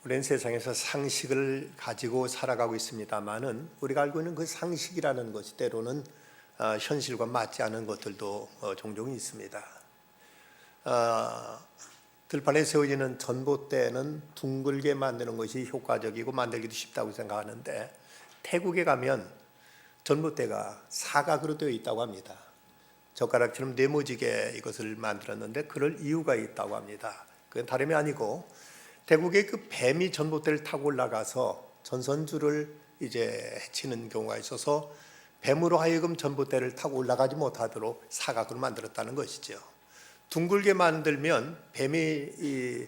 우리는 세상에서 상식을 가지고 살아가고 있습니다만은 우리가 알고 있는 그 상식이라는 것이 때로는 현실과 맞지 않은 것들도 종종 있습니다. 들판에 세워지는 전봇대는 둥글게 만드는 것이 효과적이고 만들기도 쉽다고 생각하는데 태국에 가면 전봇대가 사각으로 되어 있다고 합니다. 젓가락처럼 네모지게 이것을 만들었는데 그럴 이유가 있다고 합니다. 그건 다름이 아니고 태국의 그 뱀이 전봇대를 타고 올라가서 전선줄을 이제 해치는 경우가 있어서 뱀으로 하여금 전봇대를 타고 올라가지 못하도록 사각으로 만들었다는 것이죠. 둥글게 만들면 뱀이 이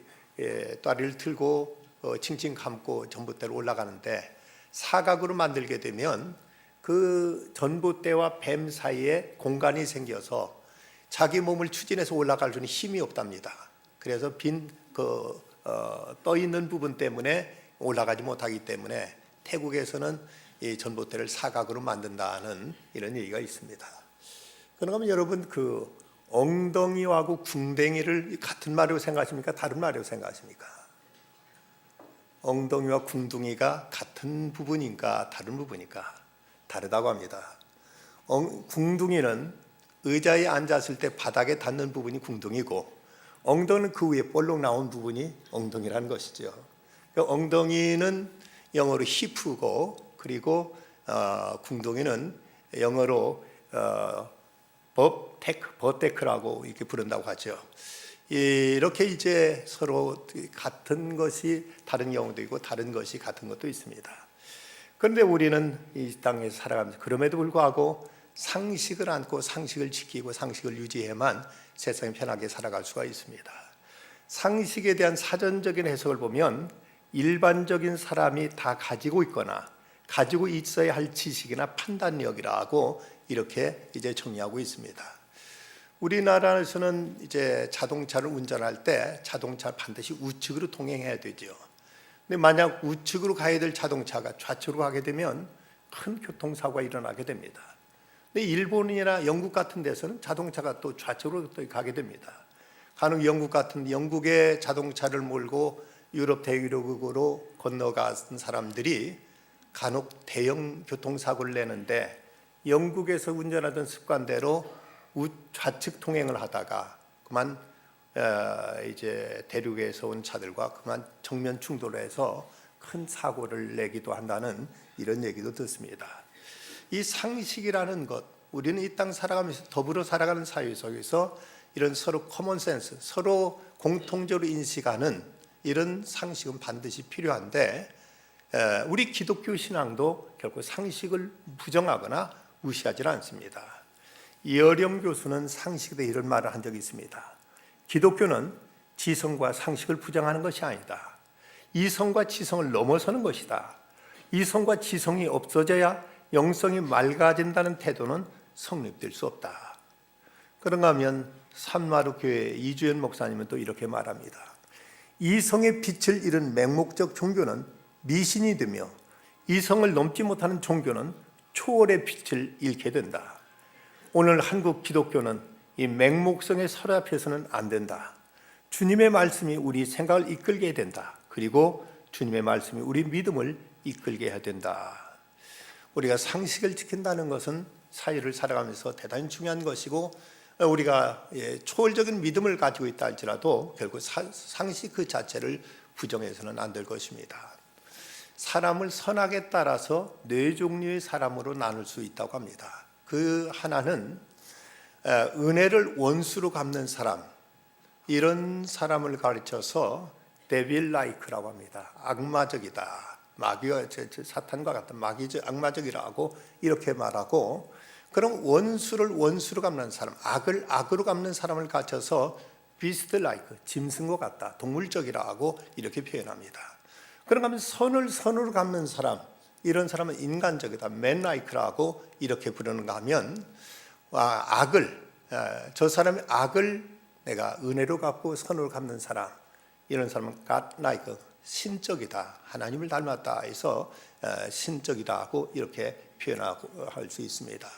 다리를 틀고 칭칭 감고 전봇대로 올라가는데 사각으로 만들게 되면 그 전봇대와 뱀 사이에 공간이 생겨서 자기 몸을 추진해서 올라갈 수는 힘이 없답니다. 그래서 떠 있는 부분 때문에 올라가지 못하기 때문에 태국에서는 이 전봇대를 사각으로 만든다는 이런 얘기가 있습니다. 그러면 여러분 그 엉덩이하고 궁뎅이를 같은 말로 생각하십니까? 다른 말로 생각하십니까? 엉덩이와 궁둥이가 같은 부분인가 다른 부분인가? 다르다고 합니다. 궁둥이는 의자에 앉았을 때 바닥에 닿는 부분이 궁둥이고 엉덩이는 그 위에 볼록 나온 부분이 엉덩이라는 것이죠. 그러니까 엉덩이는 영어로 히프고 그리고 궁둥이는 영어로 버테크라고 이렇게 부른다고 하죠. 이렇게 이제 서로 같은 것이 다른 경우도 있고 다른 것이 같은 것도 있습니다. 그런데 우리는 이 땅에서 살아가면서 그럼에도 불구하고 상식을 안고 상식을 지키고 상식을 유지해야만 세상에 편하게 살아갈 수가 있습니다. 상식에 대한 사전적인 해석을 보면 일반적인 사람이 다 가지고 있거나 가지고 있어야 할 지식이나 판단력이라고 이렇게 이제 정의하고 있습니다. 우리나라에서는 이제 자동차를 운전할 때 자동차 반드시 우측으로 통행해야 되죠. 근데 만약 우측으로 가야 될 자동차가 좌측으로 가게 되면 큰 교통사고가 일어나게 됩니다. 근데 일본이나 영국 같은 데서는 자동차가 또 좌측으로 또 가게 됩니다. 간혹 영국의 자동차를 몰고 유럽 대륙으로 건너간 사람들이 간혹 대형 교통사고를 내는데 영국에서 운전하던 습관대로 좌측 통행을 하다가 그만 이제 대륙에서 온 차들과 그만 정면 충돌을 해서 큰 사고를 내기도 한다는 이런 얘기도 듣습니다. 이 상식이라는 것, 우리는 이 땅 살아가면서 더불어 살아가는 사회 속에서 이런 서로 커먼 센스, 서로 공통적으로 인식하는 이런 상식은 반드시 필요한데 우리 기독교 신앙도 결코 상식을 부정하거나 무시하지 않습니다. 이어령 교수는 상식에 대해 이런 말을 한 적이 있습니다. 기독교는 지성과 상식을 부정하는 것이 아니다. 이성과 지성을 넘어서는 것이다. 이성과 지성이 없어져야 영성이 맑아진다는 태도는 성립될 수 없다. 그런가 하면 산마루 교회 이주연 목사님은 또 이렇게 말합니다. 이성의 빛을 잃은 맹목적 종교는 미신이 되며 이성을 넘지 못하는 종교는 초월의 빛을 잃게 된다. 오늘 한국 기독교는 이 맹목성의 설화 앞에서는 안 된다. 주님의 말씀이 우리 생각을 이끌게 해야 된다. 그리고 주님의 말씀이 우리 믿음을 이끌게 해야 된다. 우리가 상식을 지킨다는 것은 사회를 살아가면서 대단히 중요한 것이고 우리가 초월적인 믿음을 가지고 있다 할지라도 결국 상식 그 자체를 부정해서는 안 될 것입니다. 사람을 선악에 따라서 네 종류의 사람으로 나눌 수 있다고 합니다. 그 하나는 은혜를 원수로 갚는 사람, 이런 사람을 가르쳐서 데빌 라이크라고 합니다. 악마적이다. 마귀와 사탄과 같은 마귀적 악마적이라고 이렇게 말하고 그럼 원수를 원수로 갚는 사람, 악을 악으로 갚는 사람을 가르쳐서 비스트 라이크, 짐승과 같다. 동물적이라고 이렇게 표현합니다. 그런가 하면 선을 선으로 갚는 사람, 이런 사람은 인간적이다. 맨 라이크라고 이렇게 부르는가 하면 저 사람의 악을 내가 은혜로 갚고 선으로 갚는 사람, 이런 사람은 God like, 신적이다. 하나님을 닮았다 해서 신적이다고 이렇게 표현하고 할 수 있습니다.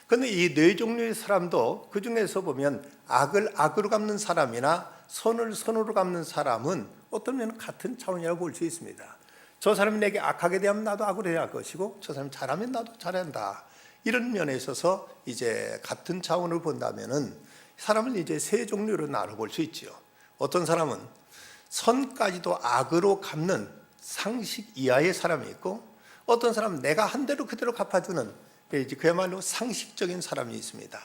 그런데 이 네 종류의 사람도 그 중에서 보면 악을 악으로 갚는 사람이나 선을 선으로 갚는 사람은 어떤 면은 같은 차원이라고 볼 수 있습니다. 저 사람이 내게 악하게 대하면 나도 악을 해야 할 것이고 저 사람이 잘하면 나도 잘한다. 이런 면에 있어서 이제 같은 차원을 본다면은 사람을 이제 세 종류로 나눠볼 수 있지요. 어떤 사람은 선까지도 악으로 갚는 상식 이하의 사람이 있고, 어떤 사람은 내가 한 대로 그대로 갚아주는 이제 그야말로 상식적인 사람이 있습니다.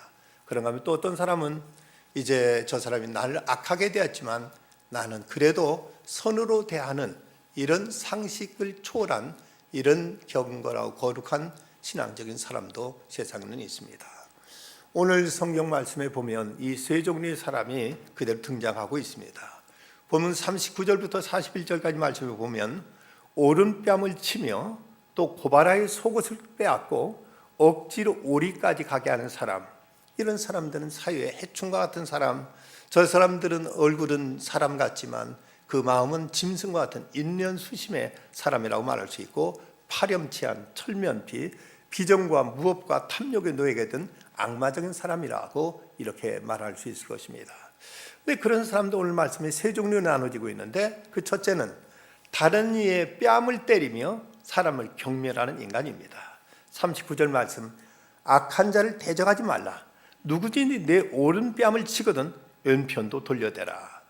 그런가 하면 또 어떤 사람은 이제 저 사람이 나를 악하게 대했지만 나는 그래도 선으로 대하는 이런 상식을 초월한 이런 경건하고 거룩한 신앙적인 사람도 세상에는 있습니다. 오늘 성경 말씀에 보면 이 세 종류의 사람이 그대로 등장하고 있습니다. 보면 39절부터 41절까지 말씀을 보면 오른뺨을 치며 또 고발하여 속옷을 빼앗고 억지로 오리까지 가게 하는 사람, 이런 사람들은 사회의 해충과 같은 사람, 저 사람들은 얼굴은 사람 같지만 그 마음은 짐승과 같은 인년수심의 사람이라고 말할 수 있고, 파렴치한 철면피, 비정과 무업과 탐욕에 노예게 된 악마적인 사람이라고 이렇게 말할 수 있을 것입니다. 근데 그런 사람도 오늘 말씀에 세 종류로 나눠지고 있는데, 그 첫째는 다른 이의 뺨을 때리며 사람을 경멸하는 인간입니다. 39절 말씀, 악한 자를 대적하지 말라. 누구든지 내 오른뺨을 치거든 왼편도 돌려대라.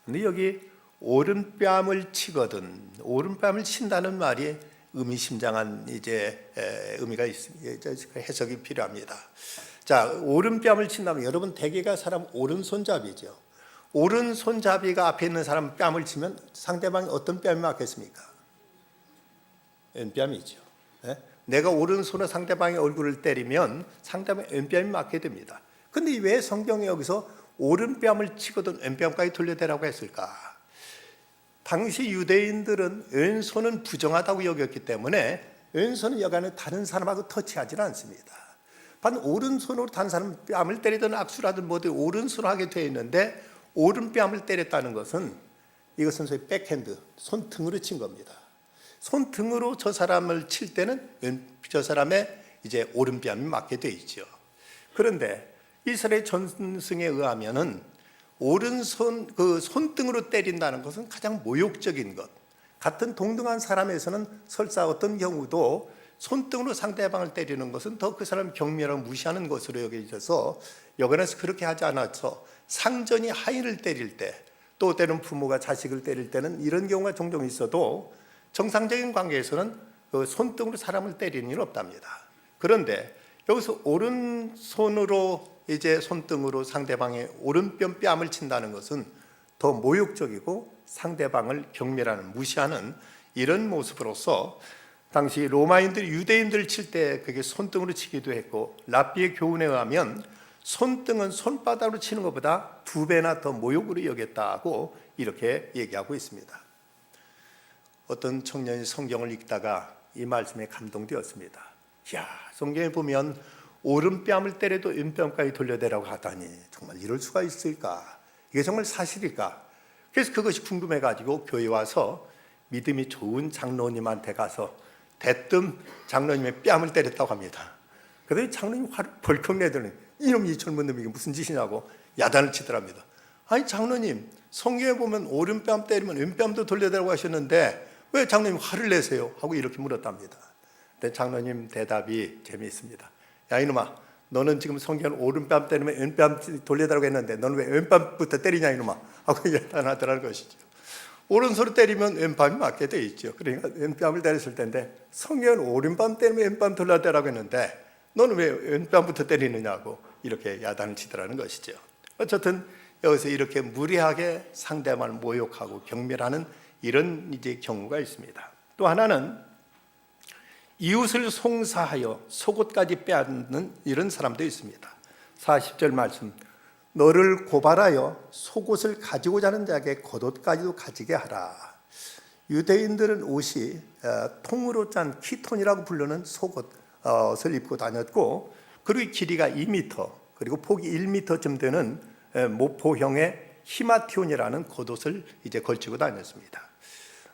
근데 여기 오른뺨을 치거든, 오른뺨을 친다는 말이 의미심장한 이제 의미가 있습니다. 해석이 필요합니다. 자, 오른뺨을 친다면 여러분 대개가 사람 오른손잡이죠. 오른손잡이가 앞에 있는 사람 뺨을 치면 상대방이 어떤 뺨이 맞겠습니까? 왼뺨이죠. 네? 내가 오른손으로 상대방의 얼굴을 때리면 상대방의 왼뺨이 맞게 됩니다. 근데 왜 성경이 여기서 오른뺨을 치거든 왼뺨까지 돌려대라고 했을까? 당시 유대인들은 왼손은 부정하다고 여겼기 때문에 왼손은 여간에 다른 사람하고 터치하지는 않습니다. 반 오른손으로 다른 사람 뺨을 때리든 악수를 하든 뭐든 오른손으로 하게 되어 있는데, 오른뺨을 때렸다는 것은 이것은 소위 백핸드, 손등으로 친 겁니다. 손등으로 저 사람을 칠 때는 저 사람의 이제 오른뺨이 맞게 되어 있죠. 그런데 이스라엘 전승에 의하면은 오른손 그 손등으로 때린다는 것은 가장 모욕적인 것. 같은 동등한 사람에서는 설사 어떤 경우도 손등으로 상대방을 때리는 것은 더 그 사람 경멸하고 무시하는 것으로 여겨져서 여관에서 그렇게 하지 않아서 상전이 하인을 때릴 때, 또 때는 부모가 자식을 때릴 때는 이런 경우가 종종 있어도 정상적인 관계에서는 그 손등으로 사람을 때리는 일은 없답니다. 그런데 여기서 오른손으로 이제 손등으로 상대방의 오른편 뺨을 친다는 것은 더 모욕적이고 상대방을 경멸하는, 무시하는 이런 모습으로서 당시 로마인들이 유대인들을 칠 때 그게 손등으로 치기도 했고, 랍비의 교훈에 의하면 손등은 손바닥으로 치는 것보다 2배나 더 모욕으로 여겼다고 이렇게 얘기하고 있습니다. 어떤 청년이 성경을 읽다가 이 말씀에 감동되었습니다. 야, 성경에 보면 오른뺨을 때려도 왼뺨까지 돌려대라고 하다니 정말 이럴 수가 있을까? 이게 정말 사실일까? 그래서 그것이 궁금해가지고 교회 와서 믿음이 좋은 장로님한테 가서 대뜸 장로님의 뺨을 때렸다고 합니다. 그랬더니 장로님이 화를 벌컥 내더니 이놈 이 젊은 놈이 무슨 짓이냐고 야단을 치더랍니다. 아니 장로님, 성경에 보면 오른뺨 때리면 왼뺨도 돌려대라고 하셨는데 왜 장로님 화를 내세요? 하고 이렇게 물었답니다. 근데 장로님 대답이 재미있습니다. 야 이놈아, 너는 지금 성경을 오른뺨 때리면 왼뺨 돌려달라고 했는데 너는 왜 왼뺨부터 때리냐 이놈아 하고 야단하더라는 것이죠. 오른손으로 때리면 왼뺨이 맞게 돼 있죠. 그러니까 왼뺨을 때렸을 텐데 성경은 오른뺨 때리면 왼뺨 돌려달라고 했는데 너는 왜 왼뺨부터 때리느냐고 이렇게 야단을 치더라는 것이죠. 어쨌든 여기서 이렇게 무리하게 상대방을 모욕하고 경멸하는 이런 이제 경우가 있습니다. 또 하나는 이웃을 송사하여 속옷까지 빼앗는 이런 사람도 있습니다. 40절 말씀, 너를 고발하여 속옷을 가지고자 하는 자에게 겉옷까지도 가지게 하라. 유대인들은 옷이 통으로 짠 키톤이라고 부르는 속옷을 입고 다녔고, 그리고 길이가 2m 그리고 폭이 1m쯤 되는 모포형의 히마티온이라는 겉옷을 이제 걸치고 다녔습니다.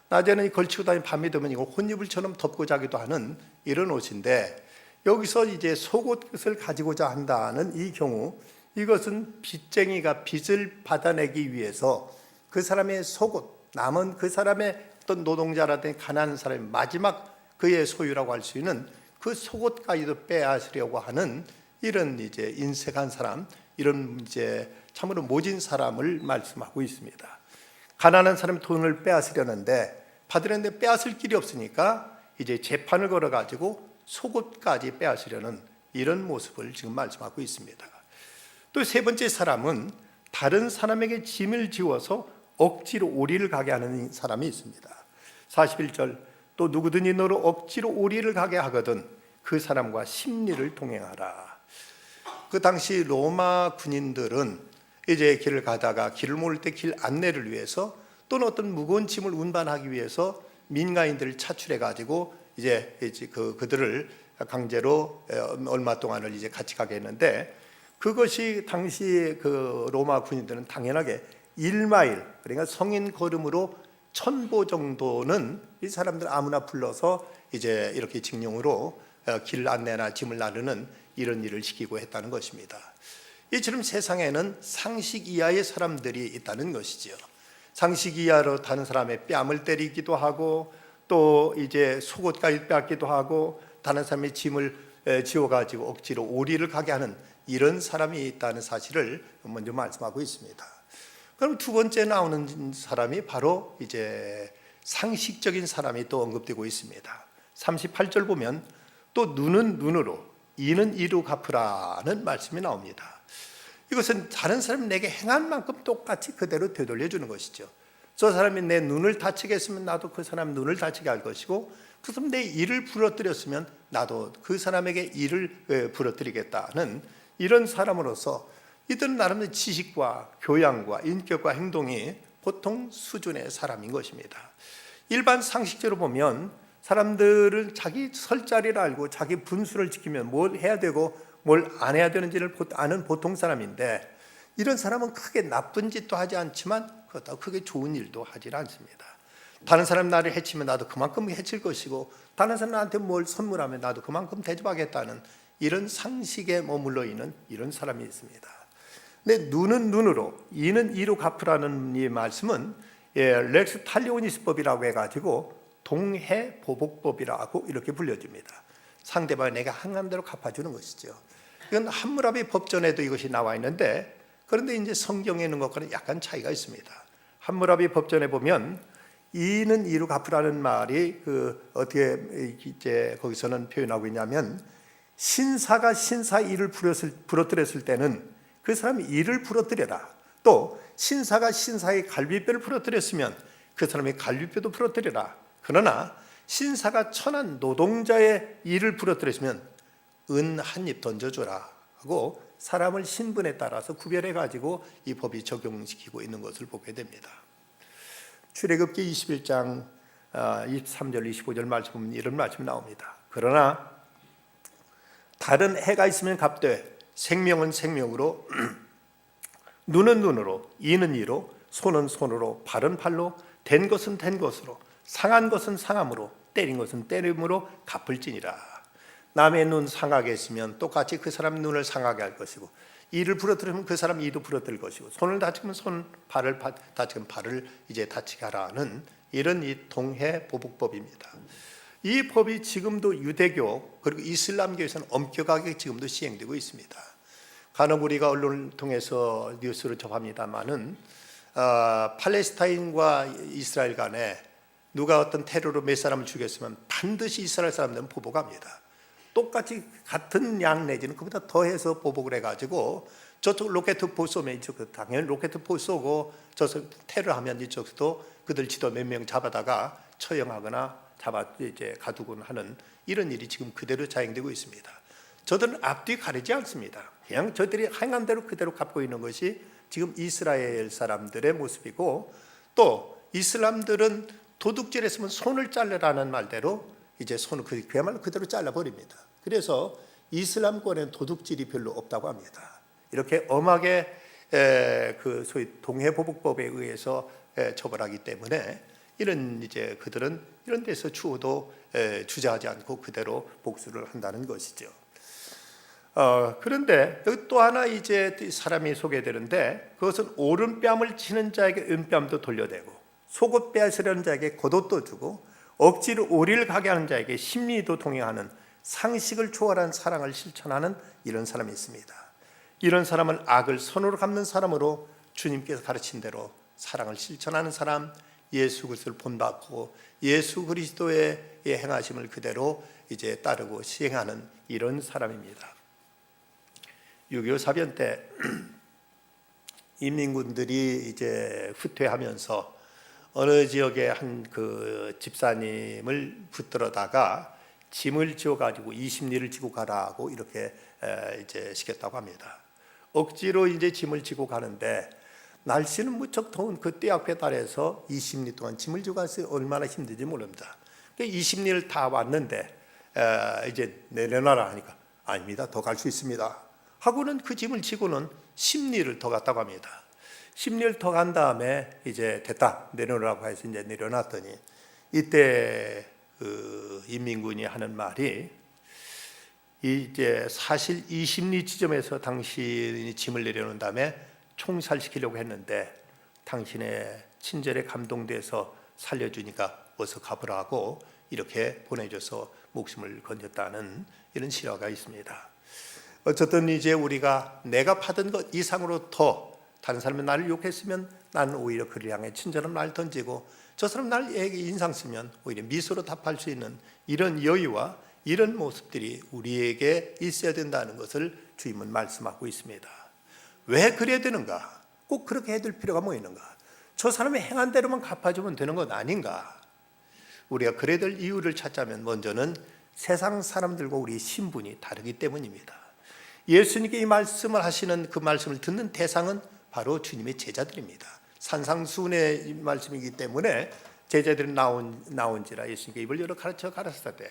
낮에는 걸치고 다니면 밤이 되면 이걸 혼이불처럼 덮고 자기도 하는 이런 옷인데, 여기서 이제 속옷을 가지고자 한다는 이 경우, 이것은 빚쟁이가 빚을 받아내기 위해서 그 사람의 속옷, 남은 그 사람의 어떤 노동자라든지 가난한 사람이 마지막 그의 소유라고 할 수 있는 그 속옷까지도 빼앗으려고 하는 이런 이제 인색한 사람, 이런 이제 참으로 모진 사람을 말씀하고 있습니다. 가난한 사람이 돈을 빼앗으려는데 받으려는데 빼앗을 길이 없으니까 이제 재판을 걸어가지고 속옷까지 빼앗으려는 이런 모습을 지금 말씀하고 있습니다. 또 세 번째 사람은 다른 사람에게 짐을 지워서 억지로 오리를 가게 하는 사람이 있습니다. 41절, 또 누구든지 너로 억지로 오리를 가게 하거든 그 사람과 심리를 동행하라. 그 당시 로마 군인들은 이제 길을 가다가 길을 모를 때 길 안내를 위해서 또는 어떤 무거운 짐을 운반하기 위해서 민가인들을 차출해 가지고 이제 그들을 강제로 얼마 동안을 이제 같이 가게 했는데, 그것이 당시 그 로마 군인들은 당연하게 1마일, 그러니까 성인 걸음으로 1000보 정도는 이 사람들 아무나 불러서 이제 이렇게 직령으로 길 안내나 짐을 나르는 이런 일을 시키고 했다는 것입니다. 이처럼 세상에는 상식 이하의 사람들이 있다는 것이죠. 상식 이하로 다른 사람의 뺨을 때리기도 하고, 또 이제 속옷까지 뺏기도 하고, 다른 사람의 짐을 지워가지고 억지로 오리를 가게 하는 이런 사람이 있다는 사실을 먼저 말씀하고 있습니다. 그럼 두 번째 나오는 사람이 바로 이제 상식적인 사람이 또 언급되고 있습니다. 38절 보면 또 눈은 눈으로 이는 이로 갚으라는 말씀이 나옵니다. 이것은 다른 사람이 내게 행한 만큼 똑같이 그대로 되돌려주는 것이죠. 저 사람이 내 눈을 다치게 했으면 나도 그 사람 눈을 다치게 할 것이고, 그 사람 내 일을 부러뜨렸으면 나도 그 사람에게 일을 부러뜨리겠다는 이런 사람으로서 이들은 나름의 지식과 교양과 인격과 행동이 보통 수준의 사람인 것입니다. 일반 상식적으로 보면 사람들은 자기 설 자리를 알고 자기 분수를 지키면 뭘 해야 되고 뭘 안 해야 되는지를 아는 보통 사람인데, 이런 사람은 크게 나쁜 짓도 하지 않지만 그렇다고 크게 좋은 일도 하지 않습니다. 다른 사람 나를 해치면 나도 그만큼 해칠 것이고, 다른 사람 나한테 뭘 선물하면 나도 그만큼 대접하겠다는 이런 상식에 머물러 있는 이런 사람이 있습니다. 근데 눈은 눈으로 이는 이로 갚으라는 이 말씀은 렉스 탈리오니스법이라고 해가지고 동해보복법이라고 이렇게 불려집니다. 상대방이 내가 행한 대로 갚아주는 것이죠. 이건 함무라비 법전에도 이것이 나와 있는데, 그런데 이제 성경에 있는 것과는 약간 차이가 있습니다. 함무라비 법전에 보면 이는 이로 갚으라는 말이 어떻게 이제 거기서는 표현하고 있냐면, 신사가 신사 일을 부러뜨렸을 때는 그 사람이 일을 부러뜨려라. 또 신사가 신사의 갈비뼈를 부러뜨렸으면 그 사람의 갈비뼈도 부러뜨려라. 그러나 신사가 천한 노동자의 일을 부러뜨렸으면 은 한 입 던져줘라 하고 사람을 신분에 따라서 구별해 가지고 이 법이 적용시키고 있는 것을 보게 됩니다. 출애굽기 21장 23절 25절 말씀 보면 이런 말씀이 나옵니다. 그러나 다른 해가 있으면 갚되 생명은 생명으로 눈은 눈으로 이는 이로 손은 손으로 발은 발로 된 것은 된 것으로 상한 것은 상함으로 때린 것은 때림으로 갚을지니라. 남의 눈 상하게 했으면 똑같이 그 사람 눈을 상하게 할 것이고, 이를 부러뜨리면 그 사람 이도 부러뜨릴 것이고, 손을 다치면 손, 발을 다치면 발을 이제 다치게 하라는 이런 이 동해보복법입니다. 이 법이 지금도 유대교 그리고 이슬람교에서는 엄격하게 지금도 시행되고 있습니다. 간혹 우리가 언론을 통해서 뉴스를 접합니다마는 팔레스타인과 이스라엘 간에 누가 어떤 테러로 몇 사람을 죽였으면 반드시 이스라엘 사람들은 보복합니다. 똑같이 같은 양 내지는 그보다 더해서 보복을 해가지고 저쪽 로켓포 쏘면 이쪽 당연히 로켓포 쏘고 저쪽 테러하면 이쪽도 그들 지도 몇 명 잡아다가 처형하거나 잡아 이제 가두곤 하는 이런 일이 지금 그대로 자행되고 있습니다. 저들은 앞뒤 가리지 않습니다. 그냥 저들이 행한 대로 그대로 갚고 있는 것이 지금 이스라엘 사람들의 모습이고, 또 이슬람들은 도둑질 했으면 손을 자르라는 말대로 이제 손을 그야말로 그대로 잘라버립니다. 그래서 이슬람권에는 도둑질이 별로 없다고 합니다. 이렇게 엄하게 그 소위 동해보복법에 의해서 처벌하기 때문에 이런 이제 그들은 이런 데서 추호도 주저하지 않고 그대로 복수를 한다는 것이죠. 그런데 여기 또 하나 이제 사람이 소개되는데, 그것은 오른뺨을 치는 자에게 왼뺨도 돌려대고 속옷 빼앗으려는 자에게 겉옷도 주고 억지로 오리를 가게 하는 자에게 심리도 동행하는 상식을 초월한 사랑을 실천하는 이런 사람이 있습니다. 이런 사람은 악을 선으로 갚는 사람으로 주님께서 가르친 대로 사랑을 실천하는 사람, 예수 그리스도를 본받고 예수 그리스도의 행하심을 그대로 이제 따르고 시행하는 이런 사람입니다. 6.25 사변 때 인민군들이 이제 후퇴하면서 어느 지역의 한 그 집사님을 붙들어다가 짐을 지어가지고 20리를 지고 가라고 이렇게 이제 시켰다고 합니다. 억지로 이제 짐을 지고 가는데 날씨는 무척 더운 그 떼약볕 아래에서 20리 동안 짐을 지고 가서 얼마나 힘든지 모릅니다. 20리를 다 왔는데 이제 내려놔라 하니까 아닙니다. 더 갈 수 있습니다. 하고는 그 짐을 지고는 10리를 더 갔다고 합니다. 10리를 더 간 다음에 이제 됐다 내려놓으라고 해서 이제 내려놨더니 이때 그 인민군이 하는 말이 이제 사실 20리 지점에서 당신이 짐을 내려놓은 다음에 총살시키려고 했는데 당신의 친절에 감동돼서 살려주니까 어서 가보라고 이렇게 보내줘서 목숨을 건졌다는 이런 실화가 있습니다. 어쨌든 이제 우리가 내가 받은 것 이상으로 더 다른 사람이 나를 욕했으면 나는 오히려 그를 향해 친절한 말을 던지고 저 사람 나에게 인상 쓰면 오히려 미소로 답할 수 있는 이런 여유와 이런 모습들이 우리에게 있어야 된다는 것을 주님은 말씀하고 있습니다. 왜 그래야 되는가? 꼭 그렇게 해둘 필요가 뭐 있는가? 저 사람이 행한 대로만 갚아주면 되는 것 아닌가? 우리가 그래야 될 이유를 찾자면 먼저는 세상 사람들과 우리 신분이 다르기 때문입니다. 예수님께 이 말씀을 하시는 그 말씀을 듣는 대상은 바로 주님의 제자들입니다. 산상수훈의 말씀이기 때문에 제자들이 나온지라 예수님께 입을 열어 가르쳐 가르치되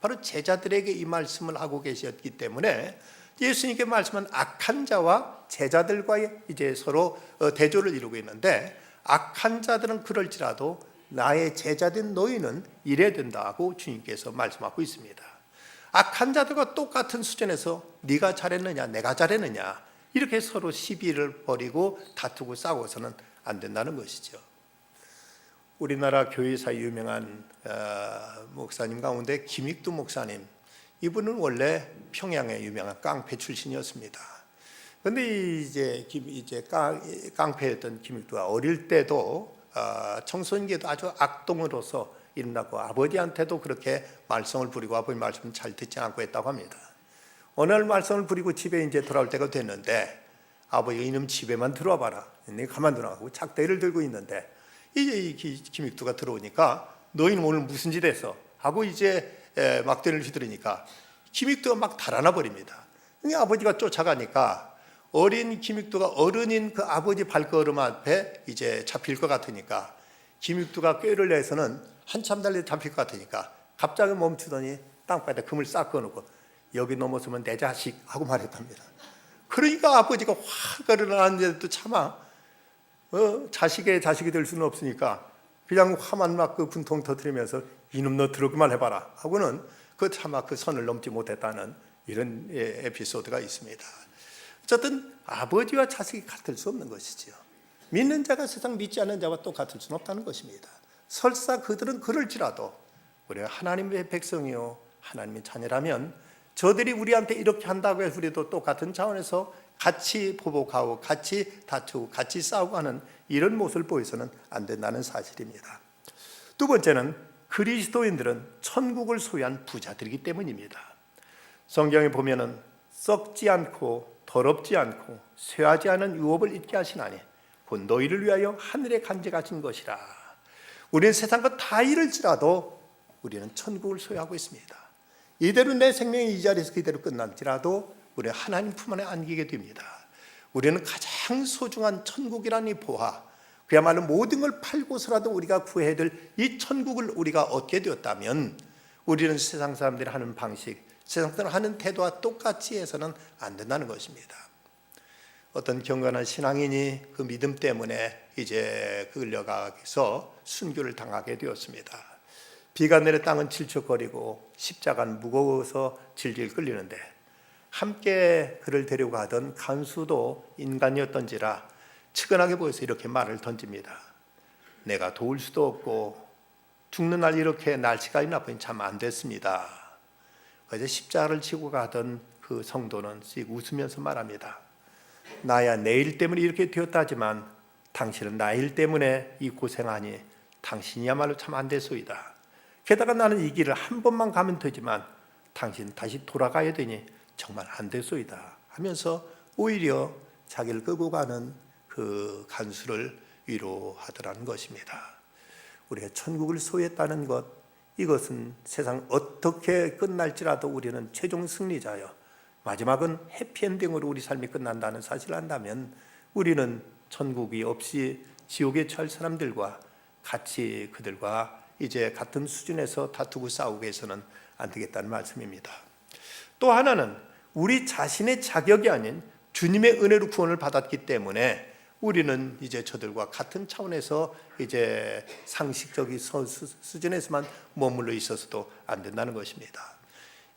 바로 제자들에게 이 말씀을 하고 계셨기 때문에 예수님께 말씀은 악한 자와 제자들과의 이제 서로 대조를 이루고 있는데 악한 자들은 그럴지라도 나의 제자된 너희는 이래야 된다고 주님께서 말씀하고 있습니다. 악한 자들과 똑같은 수준에서 네가 잘했느냐 내가 잘했느냐 이렇게 서로 시비를 벌이고 다투고 싸워서는 안 된다는 것이죠. 우리나라 교회사 유명한 목사님 가운데 김익두 목사님, 이분은 원래 평양의 유명한 깡패 출신이었습니다. 그런데 이제 깡패였던 김익두가 어릴 때도 청소년기에도 아주 악동으로서 일어나고 아버지한테도 그렇게 말썽을 부리고 아버지 말씀을 잘 듣지 않고 했다고 합니다. 어느 날 말썽을 부리고 집에 이제 돌아올 때가 됐는데 아버지가 이놈 집에만 들어와 봐라. 내가 가만두라 하고 작대를 들고 있는데 이제 이 김익두가 들어오니까 너희는 오늘 무슨 짓 했어? 하고 이제 막대를 휘두르니까 김익두가 막 달아나 버립니다. 아버지가 쫓아가니까 어린 김익두가 어른인 그 아버지 발걸음 앞에 이제 잡힐 것 같으니까 김익두가 꾀를 내서는 한참 달려 잡힐 것 같으니까 갑자기 멈추더니 땅바닥에 금을 싹 꺼놓고 여기 넘어서면 내 자식 하고 말했답니다. 그러니까 아버지가 화가 일어나는데도 차마 자식의 자식이 될 수는 없으니까 그냥 화만 막 그 분통 터뜨리면서 이놈 너 들어그만 해봐라 하고는 그 차마 그 선을 넘지 못했다는 이런 에피소드가 있습니다. 어쨌든 아버지와 자식이 같을 수 없는 것이죠. 믿는 자가 세상 믿지 않는 자와 똑같을 수는 없다는 것입니다. 설사 그들은 그럴지라도 우리가 하나님의 백성이요 하나님의 자녀라면 저들이 우리한테 이렇게 한다고 해서 우리도 똑같은 차원에서 같이 보복하고 같이 다투고 같이 싸우고 하는 이런 모습을 보여서는 안 된다는 사실입니다. 두 번째는 그리스도인들은 천국을 소유한 부자들이기 때문입니다. 성경에 보면은 썩지 않고 더럽지 않고 쇠하지 않은 유업을 잊게 하시나니 곧 너희를 위하여 하늘에 간직하신 것이라. 우리는 세상과 다 잃을지라도 우리는 천국을 소유하고 있습니다. 이대로 내 생명이 이 자리에서 그대로 끝날지라도 우리는 하나님 품 안에 안기게 됩니다. 우리는 가장 소중한 천국이라는 이 보화, 그야말로 모든 걸 팔고서라도 우리가 구해야 될 이 천국을 우리가 얻게 되었다면 우리는 세상 사람들이 하는 방식, 세상 사람들이 하는 태도와 똑같이 해서는 안 된다는 것입니다. 어떤 경건한 신앙인이 그 믿음 때문에 이제 끌려가서 순교를 당하게 되었습니다. 비가 내려 땅은 질척거리고 십자가는 무거워서 질질 끌리는데 함께 그를 데리고 가던 간수도 인간이었던지라 측은하게 보여서 이렇게 말을 던집니다. 내가 도울 수도 없고 죽는 날 이렇게 날씨가 나쁘니 참 안 됐습니다. 그래서 십자가를 지고 가던 그 성도는 씩 웃으면서 말합니다. 나야 내 일 때문에 이렇게 되었다지만 당신은 나 일 때문에 이 고생하니 당신이야말로 참 안 됐소이다. 게다가 나는 이 길을 한 번만 가면 되지만 당신 다시 돌아가야 되니 정말 안 됐소이다 하면서 오히려 자기를 끌고 가는 그 간수를 위로하더라는 것입니다. 우리가 천국을 소유했다는 것, 이것은 세상 어떻게 끝날지라도 우리는 최종 승리자여 마지막은 해피엔딩으로 우리 삶이 끝난다는 사실을 안다면 우리는 천국이 없이 지옥에 처할 사람들과 같이 그들과 이제 같은 수준에서 다투고 싸우고 해서는 안 되겠다는 말씀입니다. 또 하나는 우리 자신의 자격이 아닌 주님의 은혜로 구원을 받았기 때문에 우리는 이제 저들과 같은 차원에서 이제 상식적인 수준에서만 머물러 있어서도 안 된다는 것입니다.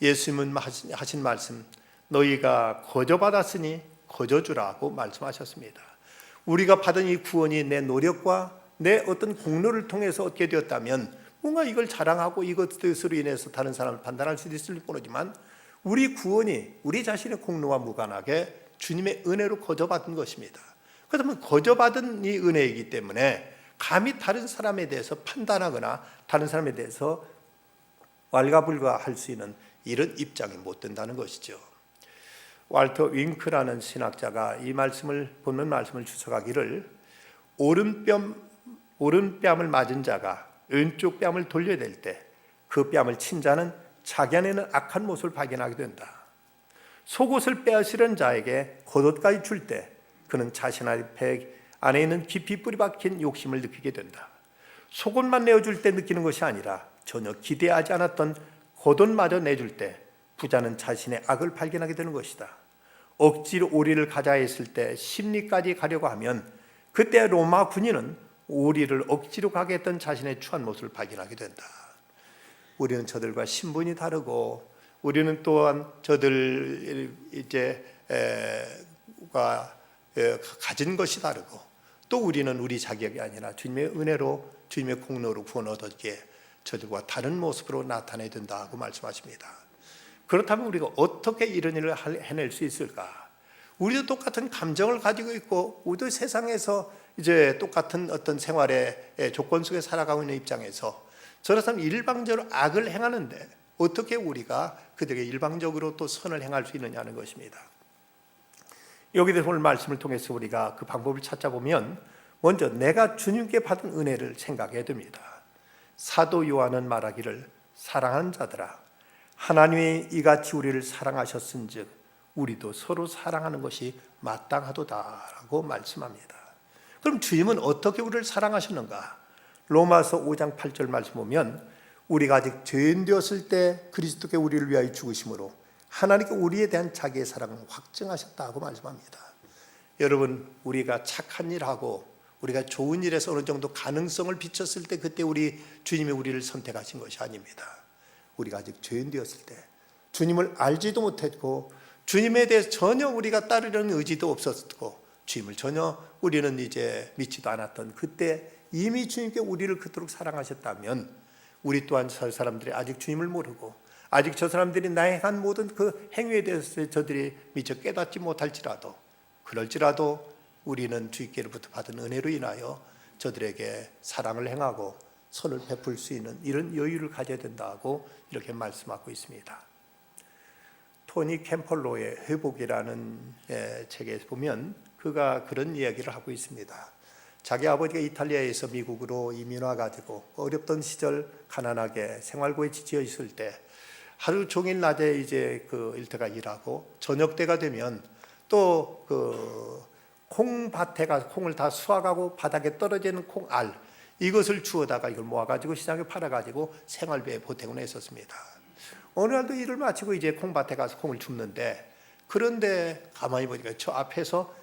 예수님은 하신 말씀, 너희가 거저 받았으니 거저 주라고 말씀하셨습니다. 우리가 받은 이 구원이 내 노력과 내 어떤 공로를 통해서 얻게 되었다면 뭔가 이걸 자랑하고 이것으로 인해서 다른 사람을 판단할 수도 있을 뿐이지만 우리 구원이 우리 자신의 공로와 무관하게 주님의 은혜로 거저받은 것입니다. 그렇다면 거저받은 이 은혜이기 때문에 감히 다른 사람에 대해서 판단하거나 다른 사람에 대해서 왈가불가할 수 있는 이런 입장이 못 된다는 것이죠. walter 윙크라는 신학자가 이 말씀을 본문 말씀을 주석하기를 오른뺨을 맞은 자가 왼쪽 뺨을 돌려댈 때 그 뺨을 친 자는 자기 안에는 악한 모습을 발견하게 된다. 속옷을 빼앗으려는 자에게 겉옷까지 줄 때 그는 자신 안에 있는 깊이 뿌리 박힌 욕심을 느끼게 된다. 속옷만 내어줄 때 느끼는 것이 아니라 전혀 기대하지 않았던 겉옷마저 내줄 때 부자는 자신의 악을 발견하게 되는 것이다. 억지로 오리를 가자 했을 때 심리까지 가려고 하면 그때 로마 군인은 오리를 억지로 가게 했던 자신의 추한 모습을 발견하게 된다. 우리는 저들과 신분이 다르고 우리는 또한 저들 가진 것이 다르고 또 우리는 우리 자격이 아니라 주님의 은혜로 주님의 공로로 구원 얻었기에 저들과 다른 모습으로 나타내야 된다고 말씀하십니다. 그렇다면 우리가 어떻게 이런 일을 해낼 수 있을까? 우리도 똑같은 감정을 가지고 있고 우리도 세상에서 이제 똑같은 어떤 생활의 조건 속에 살아가고 있는 입장에서 저 사람 일방적으로 악을 행하는데 어떻게 우리가 그들에게 일방적으로 또 선을 행할 수 있느냐는 것입니다. 여기 대해서 오늘 말씀을 통해서 우리가 그 방법을 찾아보면 먼저 내가 주님께 받은 은혜를 생각해야 됩니다. 사도 요한은 말하기를 사랑하는 자들아 하나님이 이같이 우리를 사랑하셨은즉 우리도 서로 사랑하는 것이 마땅하도다라고 말씀합니다. 그럼 주님은 어떻게 우리를 사랑하셨는가? 로마서 5장 8절 말씀 보면 우리가 아직 죄인 되었을 때 그리스도께 우리를 위하여 죽으심으로 하나님께 우리에 대한 자기의 사랑을 확증하셨다고 말씀합니다. 여러분 우리가 착한 일하고 우리가 좋은 일에서 어느 정도 가능성을 비쳤을 때 그때 주님이 우리를 선택하신 것이 아닙니다. 우리가 아직 죄인 되었을 때 주님을 알지도 못했고 주님에 대해서 전혀 우리가 따르려는 의지도 없었고 주님을 전혀 우리는 이제 믿지도 않았던 그때 이미 주님께 우리를 그토록 사랑하셨다면 우리 또한 저 사람들이 아직 주님을 모르고 아직 저 사람들이 나의 한 모든 그 행위에 대해서 저들이 미처 깨닫지 못할지라도 그럴지라도 우리는 주님께로부터 받은 은혜로 인하여 저들에게 사랑을 행하고 선을 베풀 수 있는 이런 여유를 가져야 된다고 이렇게 말씀하고 있습니다. 토니 캠펄로의 회복이라는 책에 보면 그가 그런 이야기를 하고 있습니다. 자기 아버지가 이탈리아에서 미국으로 이민 와가지고 어렵던 시절 가난하게 생활고에 지쳐 있을 때 하루 종일 낮에 이제 그 일터가 일하고 저녁 때가 되면 또 그 콩밭에 가서 콩을 다 수확하고 바닥에 떨어지는 콩알 이것을 주워다가 이걸 모아가지고 시장에 팔아가지고 생활비에 보태곤 했었습니다. 어느 날도 일을 마치고 이제 콩밭에 가서 콩을 줍는데 그런데 가만히 보니까 저 앞에서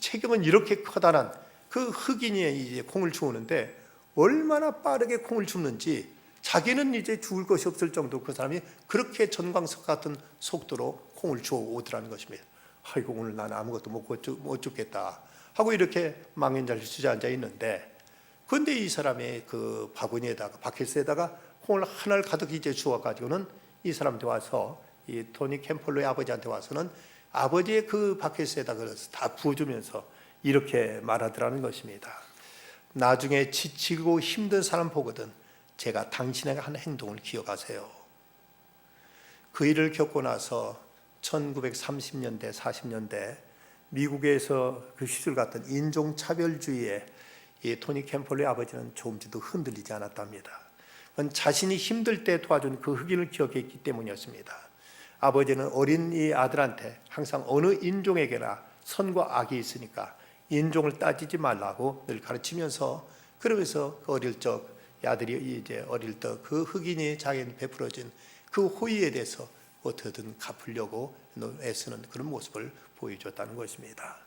체격은 이렇게 커다란 그 흑인이 이제 콩을 주우는데 얼마나 빠르게 콩을 줍는지 자기는 이제 주울 것이 없을 정도 그 사람이 그렇게 전광석 같은 속도로 콩을 주워 오더라는 것입니다. 아이고 오늘 나는 아무것도 못 줍겠다 하고 이렇게 망연자실 주저앉아 있는데 그런데 이 사람의 그 바구니에다가 바켓에다가 콩을 하나를 가득 이제 주워 가지고는 이 사람한테 와서 이 토니 캠펄로의 아버지한테 와서는 아버지의 그 바켓에다가 다 부어주면서 이렇게 말하더라는 것입니다. 나중에 지치고 힘든 사람 보거든 제가 당신에게 한 행동을 기억하세요. 그 일을 겪고 나서 1930년대 40년대 미국에서 그 시절 같은 인종차별주의에 이 토니 캠펄의 아버지는 조금도 흔들리지 않았답니다. 그건 자신이 힘들 때 도와준 그 흑인을 기억했기 때문이었습니다. 아버지는 어린 이 아들한테 항상 어느 인종에게나 선과 악이 있으니까 인종을 따지지 말라고 늘 가르치면서 그러면서 그 어릴 적 아들이 이제 어릴 적 그 흑인이 자기는 베풀어진 그 호의에 대해서 어떻게든 갚으려고 애쓰는 그런 모습을 보여줬다는 것입니다.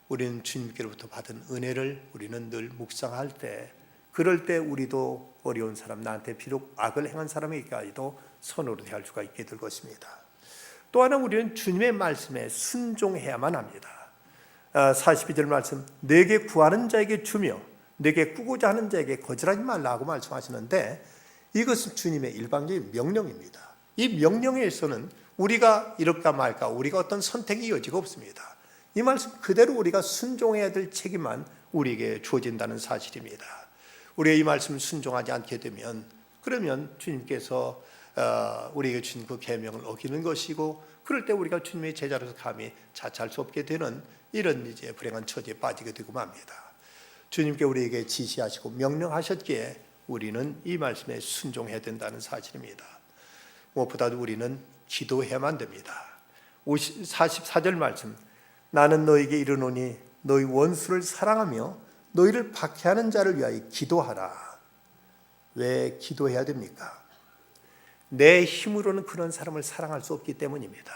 우리는 주님께로부터 받은 은혜를 우리는 늘 묵상할 때 그럴 때 우리도 어려운 사람 나한테 비록 악을 행한 사람에게까지도 선으로 대할 수가 있게 될 것입니다. 또 하나 우리는 주님의 말씀에 순종해야만 합니다. 42절 말씀 내게 구하는 자에게 주며 내게 꾸고자 하는 자에게 거절하지 말라고 말씀하시는데 이것은 주님의 일방적인 명령입니다. 이 명령에서는 우리가 이럴까 말까 우리가 어떤 선택의 여지가 없습니다. 이 말씀 그대로 우리가 순종해야 될 책임만 우리에게 주어진다는 사실입니다. 우리가 이 말씀 순종하지 않게 되면 그러면 주님께서 우리에게 주신 그 계명을 어기는 것이고 그럴 때 우리가 주님의 제자로서 감히 자처할 수 없게 되는 이런 이제 불행한 처지에 빠지게 되고 맙니다. 주님께 우리에게 지시하시고 명령하셨기에 우리는 이 말씀에 순종해야 된다는 사실입니다. 무엇보다도 우리는 기도해야만 됩니다. 44절 말씀 나는 너에게 이르노니 너희 원수를 사랑하며 너희를 박해하는 자를 위하여 기도하라. 왜 기도해야 됩니까? 내 힘으로는 그런 사람을 사랑할 수 없기 때문입니다.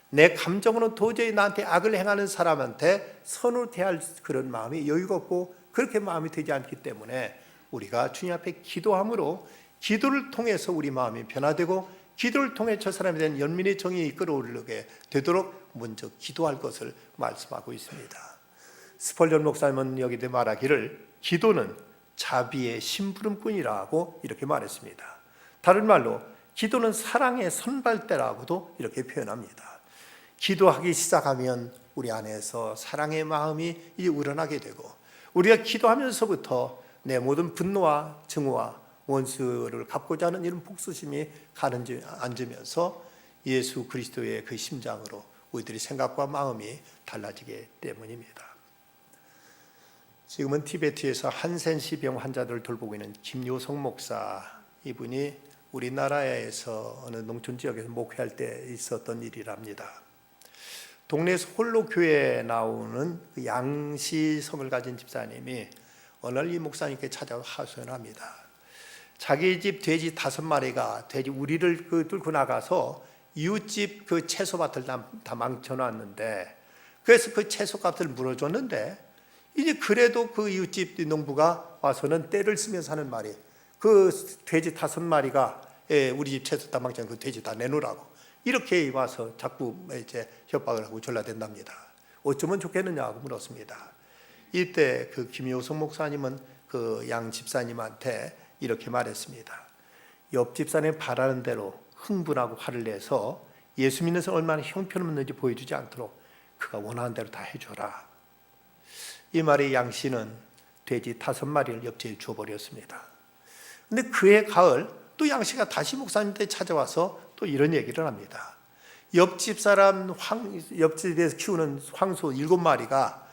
내 감정으로는 도저히 나한테 악을 행하는 사람한테 선으로 대할 그런 마음이 여유가 없고 그렇게 마음이 되지 않기 때문에 우리가 주님 앞에 기도함으로 기도를 통해서 우리 마음이 변화되고 기도를 통해 저 사람에 대한 연민의 정이 끌어오르게 되도록 먼저 기도할 것을 말씀하고 있습니다. 스펄전 목사님은 여기에 말하기를 기도는 자비의 심부름꾼이라고 이렇게 말했습니다. 다른 말로 기도는 사랑의 선발대라고도 이렇게 표현합니다. 기도하기 시작하면 우리 안에서 사랑의 마음이 이제 우러나게 되고 우리가 기도하면서부터 내 모든 분노와 증오와 원수를 갚고자 하는 이런 복수심이 가라앉으면서 예수 그리스도의 그 심장으로 우리들의 생각과 마음이 달라지기 때문입니다. 지금은 티베트에서 한센시병 환자들을 돌보고 있는 김요성 목사, 이분이 우리나라에서 어느 농촌 지역에서 목회할 때 있었던 일이랍니다. 동네에서 홀로 교회에 나오는 그 양시성을 가진 집사님이 어느 날 이 목사님께 찾아와 하소연합니다. 자기 집 돼지 5마리가 돼지 우리를 뚫고 나가서 이웃집 그 채소밭을 다 망쳐놨는데 그래서 그 채소값을 물어줬는데 이제 그래도 그 이웃집 농부가 와서는 떼를 쓰면서 하는 말이 그 돼지 5마리가 우리 집 채소 다 망쳐놓은 그 돼지 다 내놓으라고 이렇게 와서 자꾸 이제 협박을 하고 졸라댄답니다. 어쩌면 좋겠느냐고 물었습니다. 이때 그 김효성 목사님은 그 양 집사님한테 이렇게 말했습니다. 옆 집사님 바라는 대로 흥분하고 화를 내서 예수 믿는 사람 얼마나 형편없는지 보여주지 않도록 그가 원하는 대로 다 해줘라. 이 말에 양 씨는 돼지 5마리를 옆집에 줘버렸습니다. 근데 그해 가을 또 양 씨가 다시 목사님한테 찾아와서 또 이런 얘기를 합니다. 옆집 사람 옆집에서 키우는 황소 7마리가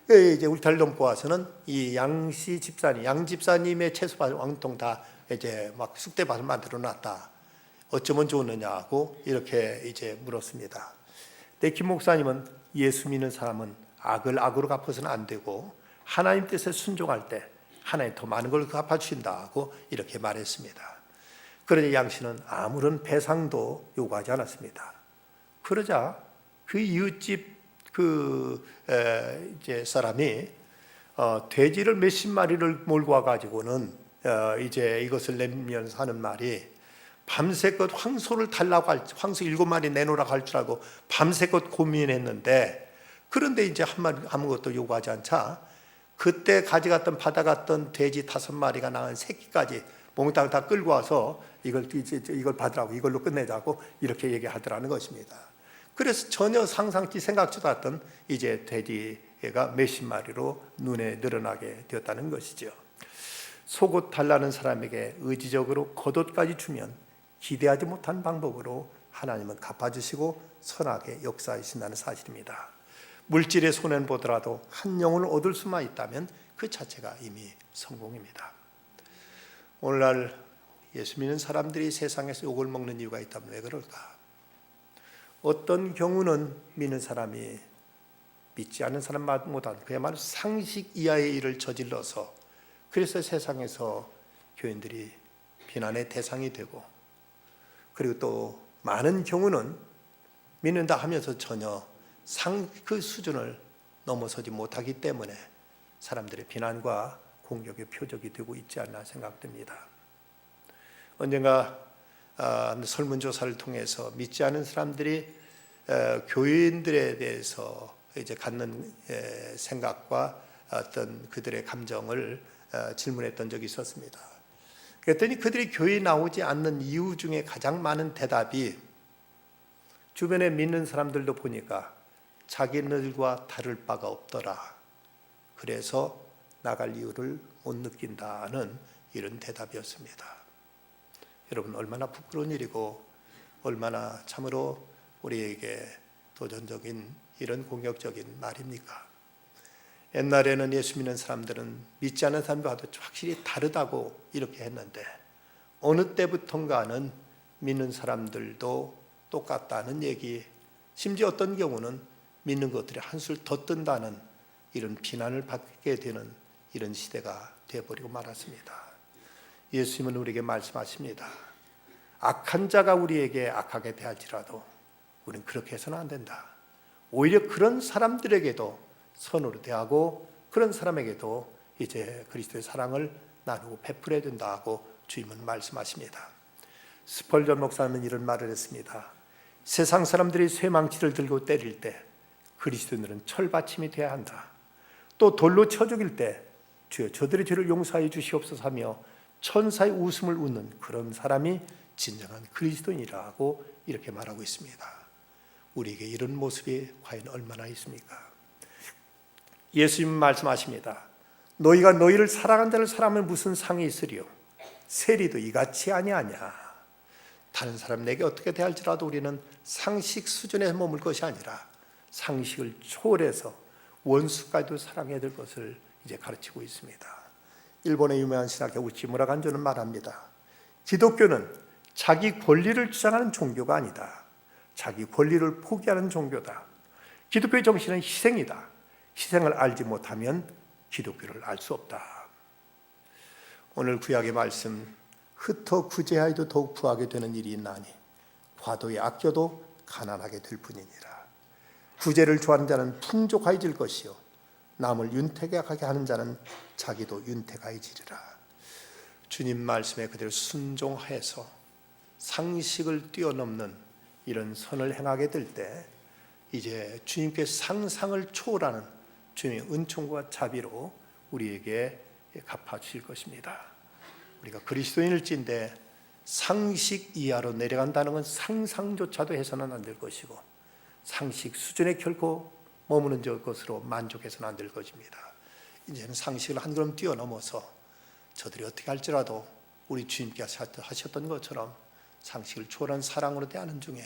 이제 울타리 넘고 와서는 이 양씨 집사님, 양 집사님의 채소밭 왕통 다 이제 막 쑥대밭을 만들어 놨다. 어쩌면 좋느냐고 이렇게 이제 물었습니다. 근데 김 목사님은 예수 믿는 사람은 악을 악으로 갚아서는 안 되고 하나님 뜻에 순종할 때 하나님 더 많은 걸 갚아주신다고 이렇게 말했습니다. 그러자 양 씨는 아무런 배상도 요구하지 않았습니다. 그러자 그 이웃집 이제 사람이 돼지를 몇십 마리를 몰고 와가지고는 이제 이것을 내면서 하는 말이 밤새껏 황소를 달라고 황소 7마리 내놓으라고 할 줄 알고 밤새껏 고민했는데 그런데 이제 아무것도 요구하지 않자 그때 가져갔던 받아갔던 돼지 5마리가 낳은 새끼까지 몽땅 다 끌고 와서 이걸 받으라고, 이걸로 끝내자고 이렇게 얘기하더라는 것입니다. 그래서 전혀 상상치 생각지도 않았던 이제 돼지가 몇십 마리로 눈에 늘어나게 되었다는 것이죠. 속옷 달라는 사람에게 의지적으로 겉옷까지 주면 기대하지 못한 방법으로 하나님은 갚아주시고 선하게 역사하신다는 사실입니다. 물질의 손해는 보더라도 한 영혼을 얻을 수만 있다면 그 자체가 이미 성공입니다. 오늘날 예수 믿는 사람들이 세상에서 욕을 먹는 이유가 있다면 왜 그럴까? 어떤 경우는 믿는 사람이 믿지 않는 사람보다는 그야말로 상식 이하의 일을 저질러서 그래서 세상에서 교인들이 비난의 대상이 되고, 그리고 또 많은 경우는 믿는다 하면서 전혀 그 수준을 넘어서지 못하기 때문에 사람들의 비난과 공격의 표적이 되고 있지 않나 생각됩니다. 언젠가 설문조사를 통해서 믿지 않은 사람들이 교인들에 대해서 이제 갖는 생각과 어떤 그들의 감정을 질문했던 적이 있었습니다. 그랬더니 그들이 교회에 나오지 않는 이유 중에 가장 많은 대답이, 주변에 믿는 사람들도 보니까 자기들과 다를 바가 없더라, 그래서 나갈 이유를 못 느낀다는 이런 대답이었습니다. 여러분, 얼마나 부끄러운 일이고 얼마나 참으로 우리에게 도전적인 이런 공격적인 말입니까? 옛날에는 예수 믿는 사람들은 믿지 않는 사람과도 확실히 다르다고 이렇게 했는데, 어느 때부턴가는 믿는 사람들도 똑같다는 얘기, 심지어 어떤 경우는 믿는 것들이 한술 더 뜬다는 이런 비난을 받게 되는 이런 시대가 되어버리고 말았습니다. 예수님은 우리에게 말씀하십니다. 악한 자가 우리에게 악하게 대할지라도 우리는 그렇게 해서는 안 된다. 오히려 그런 사람들에게도 선으로 대하고 그런 사람에게도 이제 그리스도의 사랑을 나누고 베풀어야 된다고 주님은 말씀하십니다. 스펄전 목사는 이런 말을 했습니다. 세상 사람들이 쇠망치를 들고 때릴 때 그리스도인들은 철받침이 되어야 한다. 또 돌로 쳐 죽일 때 주여 저들의 죄를 용서하여 주시옵소서 하며 천사의 웃음을 웃는 그런 사람이 진정한 그리스도인이라고 이렇게 말하고 있습니다. 우리에게 이런 모습이 과연 얼마나 있습니까? 예수님 말씀하십니다. 너희가 너희를 사랑한 자를 사랑하면 무슨 상이 있으리요? 세리도 이같이 아니하냐? 다른 사람 내게 어떻게 대할지라도 우리는 상식 수준에 머물 것이 아니라 상식을 초월해서 원수까지도 사랑해야 될 것을 이제 가르치고 있습니다. 일본의 유명한 신학자 우치무라 간조는 말합니다. 기독교는 자기 권리를 주장하는 종교가 아니다. 자기 권리를 포기하는 종교다. 기독교의 정신은 희생이다. 희생을 알지 못하면 기독교를 알 수 없다. 오늘 구약의 말씀, 흩어 구제하여도 더욱 부하게 되는 일이 있나니 과도에 아껴도 가난하게 될 뿐이니라. 구제를 좋아하는 자는 풍족하여질 것이요 남을 윤택하게 하는 자는 자기도 윤택하여지리라. 주님 말씀에 그대로 순종해서 상식을 뛰어넘는 이런 선을 행하게 될 때 이제 주님께 상상을 초월하는 주님의 은총과 자비로 우리에게 갚아주실 것입니다. 우리가 그리스도인일진데 상식 이하로 내려간다는 건 상상조차도 해서는 안 될 것이고 상식 수준에 결코 머무는 것으로 만족해서는 안 될 것입니다. 이제는 상식을 한 걸음 뛰어넘어서 저들이 어떻게 할지라도 우리 주님께서 하셨던 것처럼 상식을 초월한 사랑으로 대하는 중에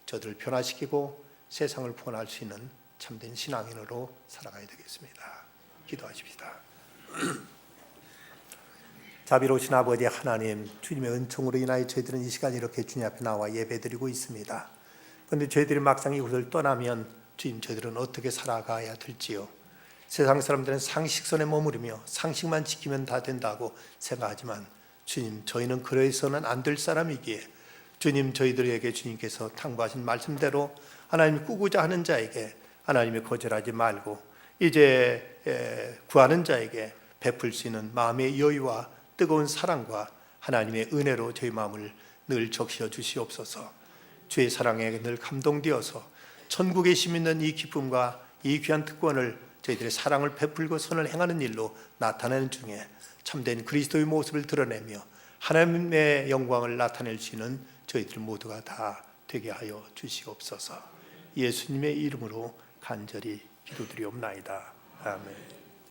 저들을 변화시키고 세상을 구원할 수 있는 참된 신앙인으로 살아가야 되겠습니다. 기도하십시다. 자비로우신 아버지 하나님, 주님의 은총으로 인하여 저희들은 이 시간 이렇게 주님 앞에 나와 예배드리고 있습니다. 그런데 저희들이 막상 이곳을 떠나면 주님, 저희들은 어떻게 살아가야 될지요? 세상 사람들은 상식선에 머무르며 상식만 지키면 다 된다고 생각하지만 주님, 저희는 그래서는 안 될 사람이기에 주님, 저희들에게 주님께서 당부하신 말씀대로 하나님이 꾸고자 하는 자에게 하나님이 거절하지 말고 이제 구하는 자에게 베풀 수 있는 마음의 여유와 뜨거운 사랑과 하나님의 은혜로 저희 마음을 늘 적셔 주시옵소서. 주의 사랑에 늘 감동되어서 천국에 심 있는 이 기쁨과 이 귀한 특권을 저희들의 사랑을 베풀고 선을 행하는 일로 나타내는 중에 참된 그리스도의 모습을 드러내며 하나님의 영광을 나타낼 수 있는 저희들 모두가 다 되게 하여 주시옵소서. 예수님의 이름으로 간절히 기도드리옵나이다. 아멘.